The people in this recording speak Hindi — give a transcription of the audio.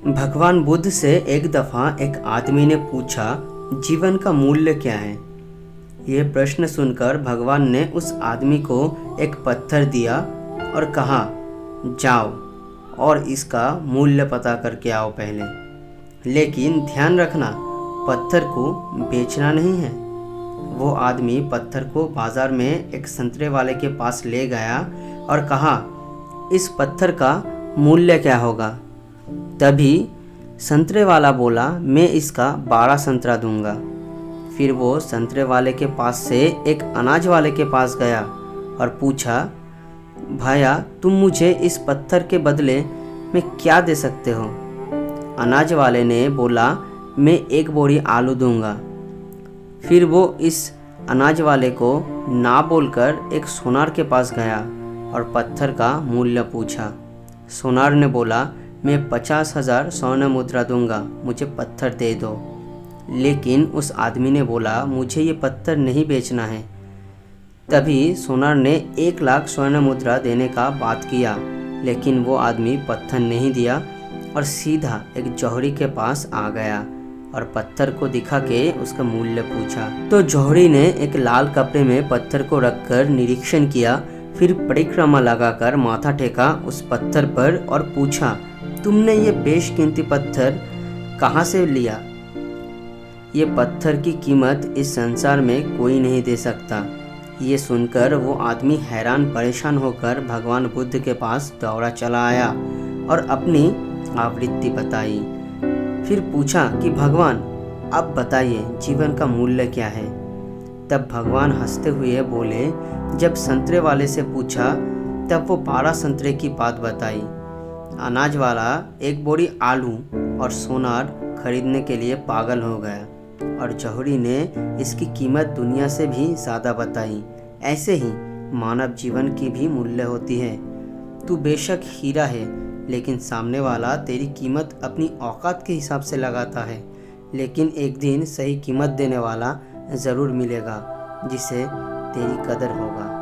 भगवान बुद्ध से एक दफ़ा एक आदमी ने पूछा, जीवन का मूल्य क्या है। यह प्रश्न सुनकर भगवान ने उस आदमी को एक पत्थर दिया और कहा, जाओ और इसका मूल्य पता करके आओ पहले, लेकिन ध्यान रखना पत्थर को बेचना नहीं है। वो आदमी पत्थर को बाजार में एक संतरे वाले के पास ले गया और कहा, इस पत्थर का मूल्य क्या होगा। तभी संतरे वाला बोला, मैं इसका 12 संतरा दूंगा। फिर वो संतरे वाले के पास से एक अनाज वाले के पास गया और पूछा, भैया तुम मुझे इस पत्थर के बदले में क्या दे सकते हो। अनाज वाले ने बोला, मैं 1 बोरी आलू दूंगा। फिर वो इस अनाज वाले को ना बोलकर एक सोनार के पास गया और पत्थर का मूल्य पूछा। सोनार ने बोला, मैं 50,000 स्वर्ण मुद्रा दूंगा, मुझे पत्थर दे दो। लेकिन उस आदमी ने बोला, मुझे ये पत्थर नहीं बेचना है। तभी सोनार ने 1 लाख स्वर्ण मुद्रा देने का बात किया, लेकिन वो आदमी पत्थर नहीं दिया और सीधा एक जौहरी के पास आ गया और पत्थर को दिखा के उसका मूल्य पूछा। तो जौहरी ने एक लाल कपड़े में पत्थर को रखकर निरीक्षण किया, फिर परिक्रमा लगाकर माथा टेका उस पत्थर पर और पूछा, तुमने ये बेशकीमती पत्थर कहाँ से लिया। ये पत्थर की कीमत इस संसार में कोई नहीं दे सकता। ये सुनकर वो आदमी हैरान परेशान होकर भगवान बुद्ध के पास दौड़ा चला आया और अपनी आवृत्ति बताई। फिर पूछा कि भगवान अब बताइए जीवन का मूल्य क्या है। तब भगवान हंसते हुए बोले, जब संतरे वाले से पूछा तब वो 12 संतरे की बात बताई। अनाज वाला 1 बोरी आलू और सोनार खरीदने के लिए पागल हो गया और जौहरी ने इसकी कीमत दुनिया से भी ज़्यादा बताई। ऐसे ही मानव जीवन की भी मूल्य होती है। तू बेशक हीरा है, लेकिन सामने वाला तेरी कीमत अपनी औकात के हिसाब से लगाता है। लेकिन एक दिन सही कीमत देने वाला ज़रूर मिलेगा, जिसे तेरी कदर होगा।